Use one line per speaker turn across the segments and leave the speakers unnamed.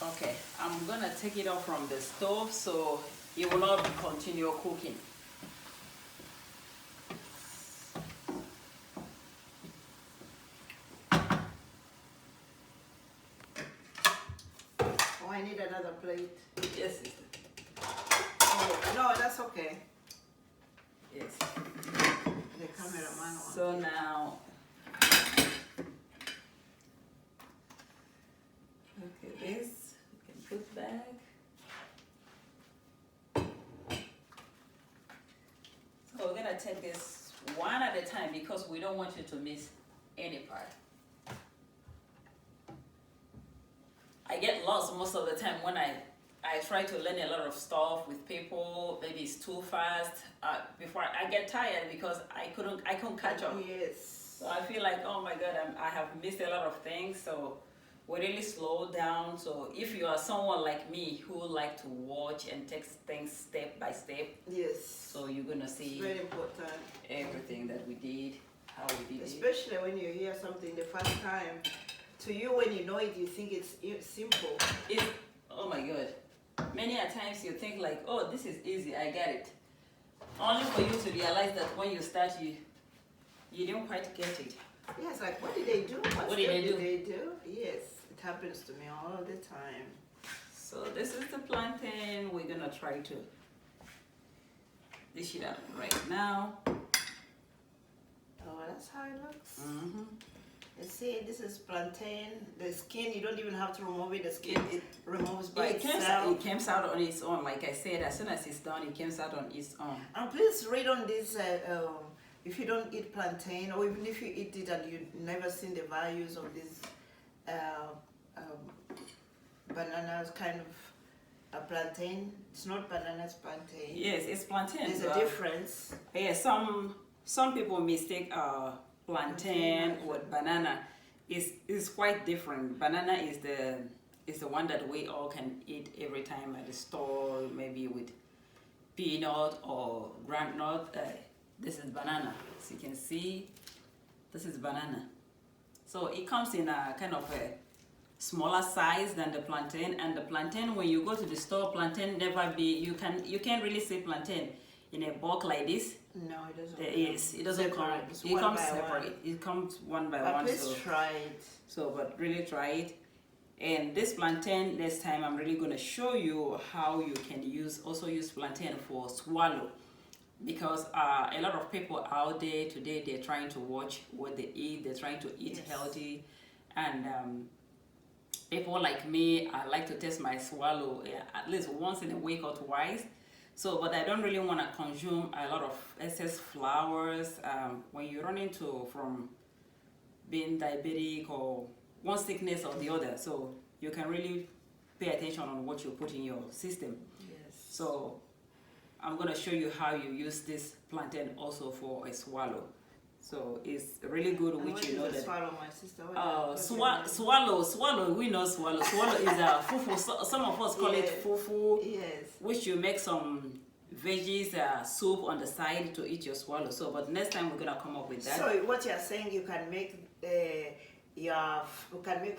Okay, I'm gonna take it off from the stove so it will not continue cooking.
Oh, I need another plate.
Yes.
Oh, no, that's okay.
Yes.
The cameraman wants.
So now, okay, this we can put back. So we're gonna take this one at a time because we don't want you to miss any part. I get lost most of the time when I try to learn a lot of stuff with people. Maybe it's too fast. Before I get tired because I couldn't catch up.
Yes.
So I feel like, oh my God, I have missed a lot of things. So we really slow down. So if you are someone like me who like to watch and take things step by step,
yes.
so you're gonna see
it's very important.
Everything that we did, how we did
Especially when you hear something the first time. To you, when you know it, you think it's simple.
Oh my God. Many a times you think like, oh, this is easy, I get it. Only for you to realize that when you start, you didn't quite get it.
Yes, like what did they do?
What did they
do? Yes, it happens to me all the time.
So this is the plantain. We're gonna try to dish it up right now.
Oh, that's how it looks.
Mm-hmm.
You see, this is plantain. The skin, you don't even have to remove it. The skin, it removes by itself.
It comes out on its own. Like I said, as soon as it's done, it comes out on its own.
And please read on this, if you don't eat plantain, or even if you eat it and you've never seen the values of this bananas kind of a plantain. It's not banana, it's plantain.
Yes, it's plantain.
There's a difference.
Yeah, some people mistake plantain with banana. Is quite different. Banana is the one that we all can eat every time at the store, maybe with peanut or groundnut. This is banana. As you can see, this is banana. So it comes in a kind of a smaller size than the plantain. And the plantain, when you go to the store, plantain never be, you can't really see plantain in a bulk like this.
No, it doesn't.
Yes, it doesn't come. It comes separate. It comes one by one.
Please try it.
So, but really try it. And this plantain, next time I'm really going to show you how you can also use plantain for swallow. Because a lot of people out there today, they're trying to watch what they eat. They're trying to eat healthy. And people like me, I like to test my swallow at least once in a week or twice. So, but I don't really want to consume a lot of excess flours when you run into from being diabetic or one sickness or the other. So you can really pay attention on what you put in your system.
Yes.
So I'm going to show you how you use this plantain also for a swallow. So it's really good, which you know that.
Swallow, my sister.
Swallow. We know swallow. Swallow is a fufu. Some of us call it fufu.
Yes. Which
you make some veggies soup on the side to eat your swallow. So, but next time we're gonna come up with that.
So what you're saying, you can make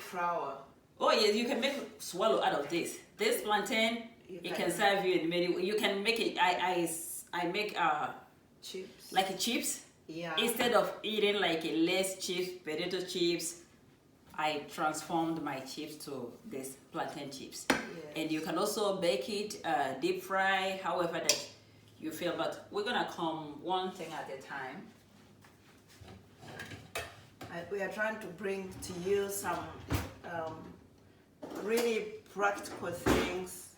flour.
Oh yes, you can make swallow out of this. This plantain, it can serve you in many ways. You can make it. I make
chips.
Like chips.
Yeah.
Instead of eating like a less chips, potato chips, I transformed my chips to this plantain chips. Yes. And you can also bake it, deep fry, however that you feel. But we're gonna come one thing at a time.
We are trying to bring to you some really practical things.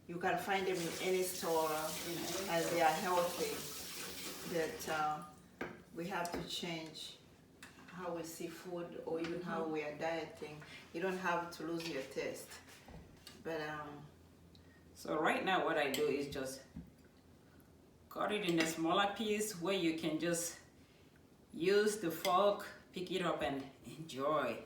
You can find them in any store, and they are healthy. That we have to change how we see food or even how we are dieting. You don't have to lose your taste. But
so right now what I do is just cut it in a smaller piece where you can just use the fork, pick it up and enjoy.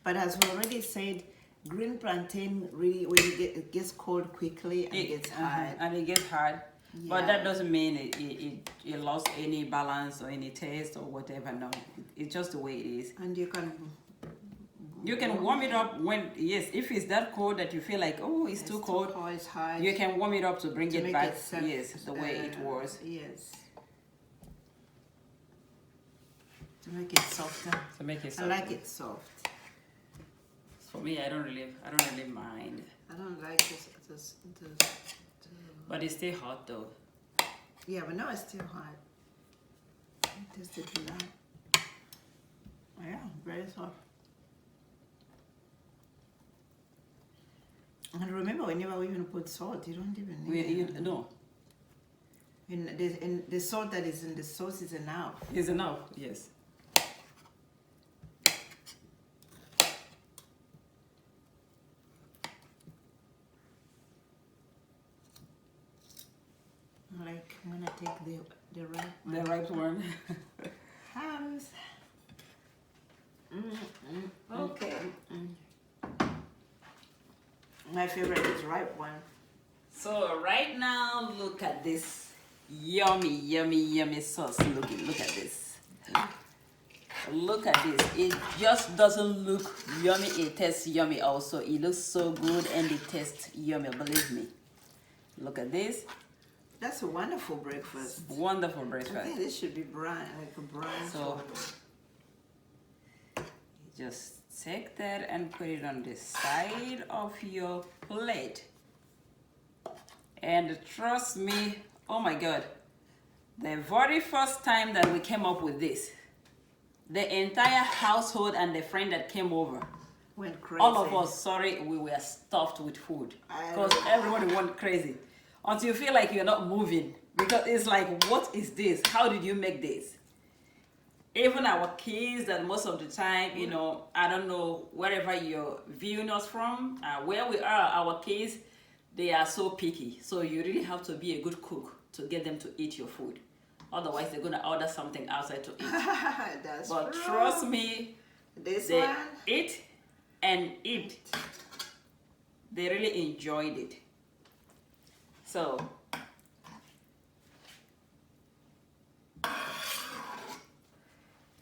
But as we already said, green plantain really when it gets cold quickly and gets hard.
And it gets hard. But that doesn't mean it lost any balance or any taste or whatever. No, it's just the way it is.
And you can
warm it up when, yes, if it's that cold that you feel like, oh, it's too cold,
it's hard.
you can warm it up to bring it back, yes, the way it was.
Yes. To make it softer.
To make it softer.
I like it soft.
For me, I don't really mind.
I don't like this.
But it's still hot though.
Yeah, but now it's still hot. Just to do that. Yeah, very soft. And remember, whenever we even put salt, you don't even need
No.
In the salt that is in the sauce is enough.
Is enough, yes.
Like, I'm gonna take the ripe one.
The ripe one.
Hams. Okay. My favorite is ripe one.
So right now, look at this yummy sauce. Look at this. Look at this. It just doesn't look yummy. It tastes yummy also. It looks so good and it tastes yummy. Believe me. Look at this.
That's a wonderful breakfast.
Wonderful breakfast.
I think this should be brown, like a brown.
So just take that and put it on the side of your plate. And trust me, oh my God, the very first time that we came up with this, the entire household and the friend that came over,
went crazy.
all of us, sorry, we were stuffed with food because everybody went crazy until you feel like you're not moving, because it's like, what is this? How did you make this? Even our kids, that most of the time, you know, I don't know wherever you're viewing us from, where we are, our kids, they are so picky. So you really have to be a good cook to get them to eat your food. Otherwise, they're going to order something outside to eat. But
true.
trust me,
they
eat and eat. They really enjoyed it. So
it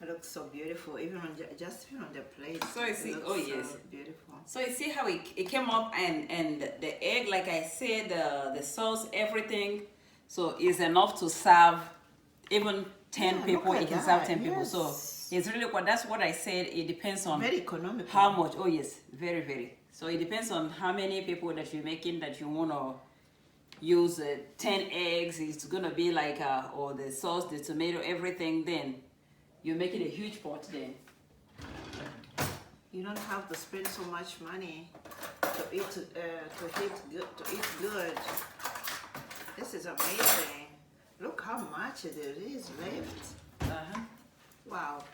looks so beautiful, even on just even on the plate.
So you see, oh yes,
so beautiful.
So you see how it came up, and the egg, like I said, the sauce, everything. So it's enough to serve even 10 people. It can serve 10 people. So it's really that's what I said. It depends on
very economical.
How much? Oh yes, very. So it depends on how many people that you're making, that you want to use 10 eggs. It's gonna be like or the sauce, the tomato, everything. Then you're making a huge pot. Then
you don't have to spend so much money to eat good. This is amazing. Look how much there is left. Wow.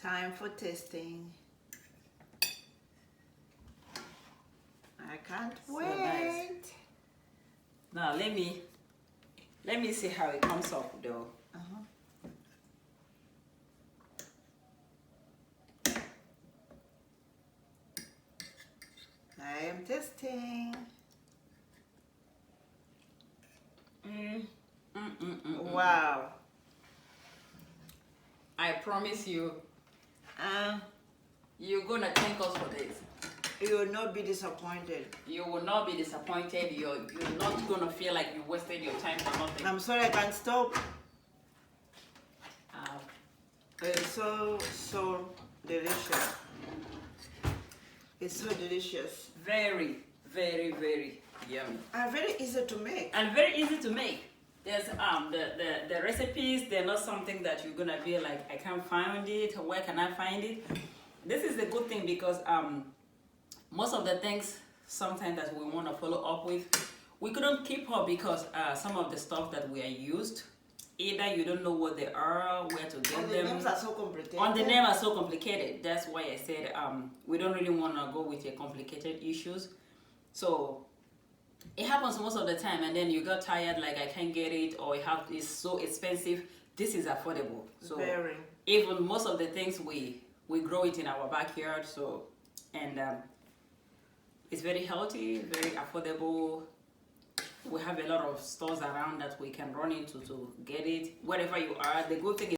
Time for tasting. I can't wait.
Nice. Now let me see how it comes up though.
I am testing. Wow.
I promise you, you're gonna thank us for this.
You will not be disappointed.
You will not be disappointed. You're not gonna feel like you wasted your time for nothing.
I'm sorry I can't stop. It's so delicious. It's so delicious.
Very yummy.
And very easy to make.
And very easy to make. There's the recipes, they're not something that you're gonna be like, I can't find it, where can I find it? This is the good thing, because most of the things sometimes that we want to follow up with, we couldn't keep up because some of the stuff that we are used, either you don't know what they are, where to get them.
The names are so complicated.
The names are so complicated. That's why I said we don't really want to go with your complicated issues. So it happens most of the time, and then you got tired, like I can't get it, or it's so expensive. This is affordable. So even most of the things we grow it in our backyard, so and it's very healthy, very affordable. We have a lot of stores around that we can run into to get it wherever you are. The good thing is